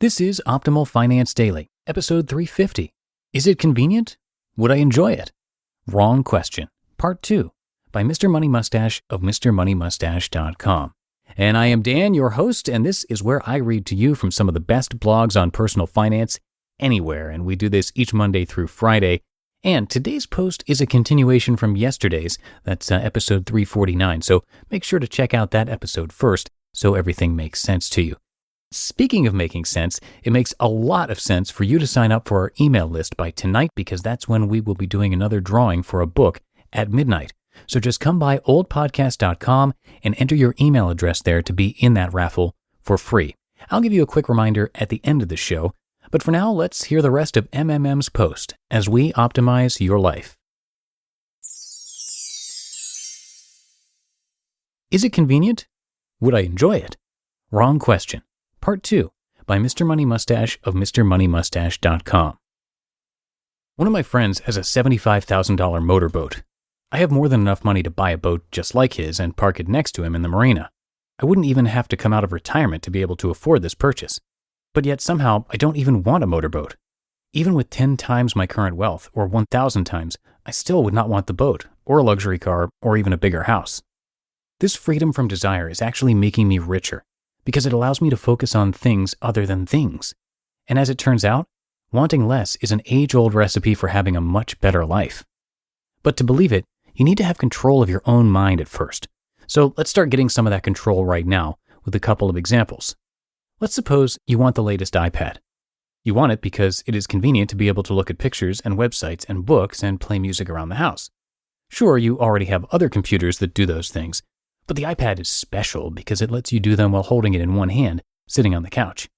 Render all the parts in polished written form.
This is Optimal Finance Daily, episode 350. Is it convenient? Would I enjoy it? Wrong question. Part 2 by Mr. Money Mustache of MrMoneyMustache.com. And I am Dan, your host, and this is where I read to you from some of the best blogs on personal finance anywhere, and we do this each Monday through Friday. And today's post is a continuation from yesterday's. That's episode 349, so make sure to check out that episode first so everything makes sense to you. Speaking of making sense, it makes a lot of sense for you to sign up for our email list by tonight because that's when we will be doing another drawing for a book at midnight. So just come by oldpodcast.com and enter your email address there to be in that raffle for free. I'll give you a quick reminder at the end of the show, but for now, let's hear the rest of MMM's post as we optimize your life. Is it convenient? Would I enjoy it? Wrong question. Part 2 by Mr. Money Mustache of MrMoneyMustache.com. One of my friends has a $75,000 motorboat. I have more than enough money to buy a boat just like his and park it next to him in the marina. I wouldn't even have to come out of retirement to be able to afford this purchase. But yet somehow I don't even want a motorboat. Even with 10 times my current wealth, or 1,000 times, I still would not want the boat, or a luxury car, or even a bigger house. This freedom from desire is actually making me richer, because it allows me to focus on things other than things. And as it turns out, wanting less is an age-old recipe for having a much better life. But to believe it, you need to have control of your own mind at first. So let's start getting some of that control right now with a couple of examples. Let's suppose you want the latest iPad. You want it because it is convenient to be able to look at pictures and websites and books and play music around the house. Sure, you already have other computers that do those things, but the iPad is special because it lets you do them while holding it in one hand, sitting on the couch.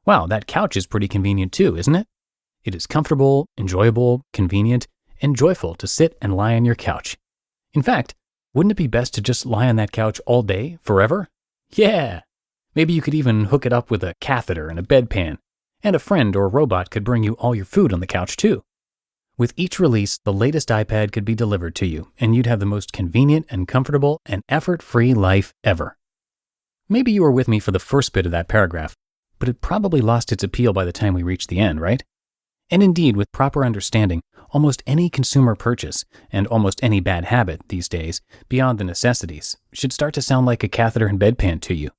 Wow, that couch is pretty convenient too, isn't it? It is comfortable, enjoyable, convenient, and joyful to sit and lie on your couch. In fact, wouldn't it be best to just lie on that couch all day, forever? Yeah! Maybe you could even hook it up with a catheter and a bedpan, and a friend or robot could bring you all your food on the couch too. With each release, the latest iPad could be delivered to you, and you'd have the most convenient and comfortable and effort-free life ever. Maybe you were with me for the first bit of that paragraph, but it probably lost its appeal by the time we reached the end, right? And indeed, with proper understanding, almost any consumer purchase and almost any bad habit these days, beyond the necessities, should start to sound like a catheter and bedpan to you.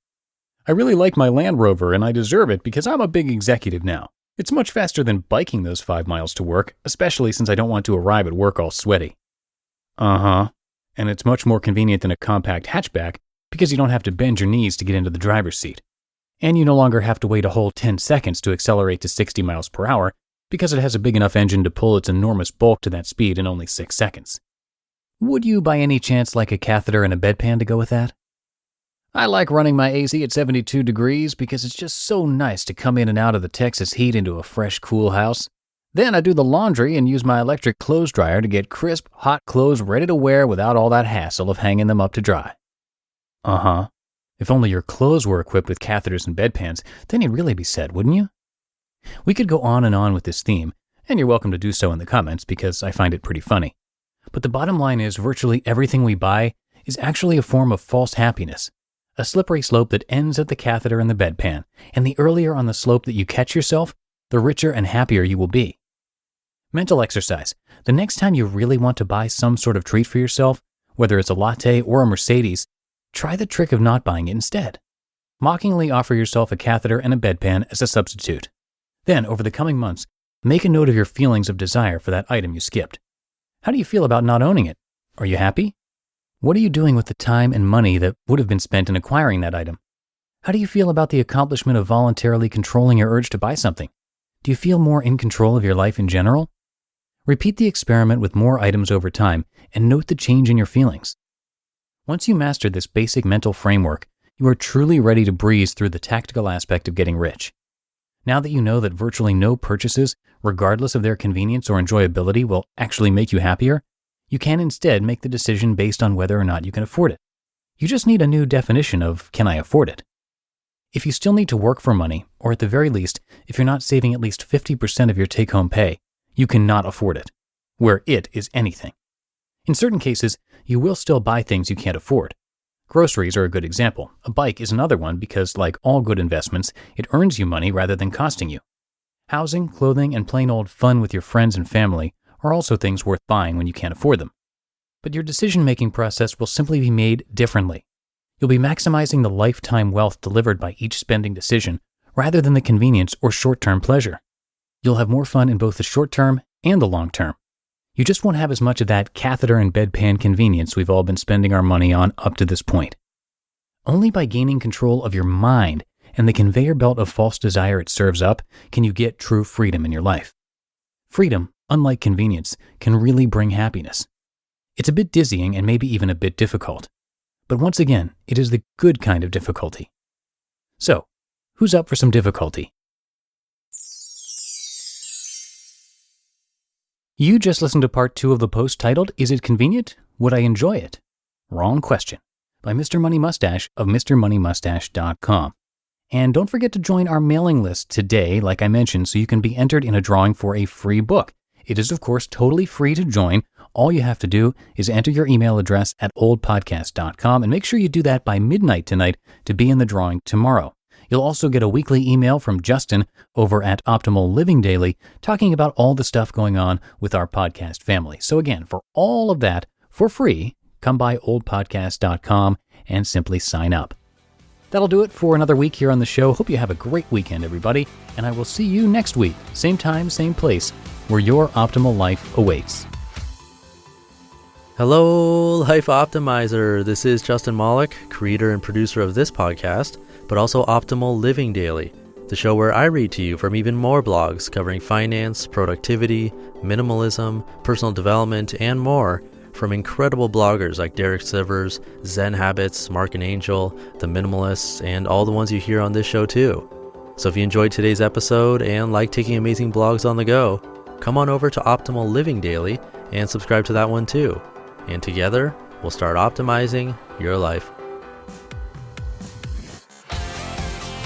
I really like my Land Rover and I deserve it because I'm a big executive now. It's much faster than biking those 5 miles to work, especially since I don't want to arrive at work all sweaty. And it's much more convenient than a compact hatchback because you don't have to bend your knees to get into the driver's seat. And you no longer have to wait a whole 10 seconds to accelerate to 60 miles per hour because it has a big enough engine to pull its enormous bulk to that speed in only 6 seconds. Would you by any chance like a catheter and a bedpan to go with that? I like running my AC at 72 degrees because it's just so nice to come in and out of the Texas heat into a fresh, cool house. Then I do the laundry and use my electric clothes dryer to get crisp, hot clothes ready to wear without all that hassle of hanging them up to dry. If only your clothes were equipped with catheters and bedpans, then you'd really be set, wouldn't you? We could go on and on with this theme, and you're welcome to do so in the comments because I find it pretty funny. But the bottom line is virtually everything we buy is actually a form of false happiness. A slippery slope that ends at the catheter and the bedpan, and the earlier on the slope that you catch yourself, the richer and happier you will be. Mental exercise. The next time you really want to buy some sort of treat for yourself, whether it's a latte or a Mercedes, try the trick of not buying it instead. Mockingly offer yourself a catheter and a bedpan as a substitute. Then, over the coming months, make a note of your feelings of desire for that item you skipped. How do you feel about not owning it? Are you happy? What are you doing with the time and money that would have been spent in acquiring that item? How do you feel about the accomplishment of voluntarily controlling your urge to buy something? Do you feel more in control of your life in general? Repeat the experiment with more items over time and note the change in your feelings. Once you master this basic mental framework, you are truly ready to breeze through the tactical aspect of getting rich. Now that you know that virtually no purchases, regardless of their convenience or enjoyability, will actually make you happier, you can instead make the decision based on whether or not you can afford it. You just need a new definition of, can I afford it? If you still need to work for money, or at the very least, if you're not saving at least 50% of your take-home pay, you cannot afford it, where it is anything. In certain cases, you will still buy things you can't afford. Groceries are a good example. A bike is another one because, like all good investments, it earns you money rather than costing you. Housing, clothing, and plain old fun with your friends and family are also things worth buying when you can't afford them. But your decision-making process will simply be made differently. You'll be maximizing the lifetime wealth delivered by each spending decision rather than the convenience or short-term pleasure. You'll have more fun in both the short-term and the long-term. You just won't have as much of that catheter and bedpan convenience we've all been spending our money on up to this point. Only by gaining control of your mind and the conveyor belt of false desire it serves up can you get true freedom in your life. Freedom, unlike convenience, can really bring happiness. It's a bit dizzying and maybe even a bit difficult. But once again, it is the good kind of difficulty. So, who's up for some difficulty? You just listened to part 2 of the post titled, "Is it convenient? Would I enjoy it?" Wrong question, by Mr. Money Mustache of MrMoneyMustache.com. And don't forget to join our mailing list today, like I mentioned, so you can be entered in a drawing for a free book. It is, of course, totally free to join. All you have to do is enter your email address at oldpodcast.com, and make sure you do that by midnight tonight to be in the drawing tomorrow. You'll also get a weekly email from Justin over at Optimal Living Daily talking about all the stuff going on with our podcast family. So again, for all of that, for free, come by oldpodcast.com and simply sign up. That'll do it for another week here on the show. Hope you have a great weekend, everybody, and I will see you next week, same time, same place, where your optimal life awaits. Hello, Life Optimizer. This is Justin Malik, creator and producer of this podcast, but also Optimal Living Daily, the show where I read to you from even more blogs covering finance, productivity, minimalism, personal development, and more from incredible bloggers like Derek Sivers, Zen Habits, Mark and Angel, The Minimalists, and all the ones you hear on this show too. So if you enjoyed today's episode and like taking amazing blogs on the go, come on over to Optimal Living Daily and subscribe to that one too. And together, we'll start optimizing your life.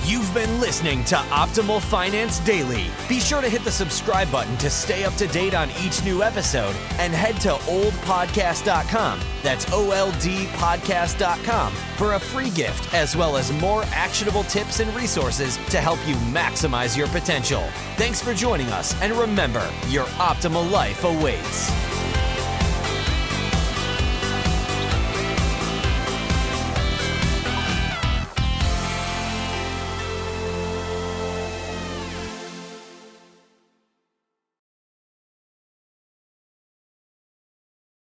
You've been listening to Optimal Finance Daily. Be sure to hit the subscribe button to stay up to date on each new episode, and head to oldpodcast.com, that's OLDpodcast.com, for a free gift as well as more actionable tips and resources to help you maximize your potential. Thanks for joining us, and remember, your optimal life awaits.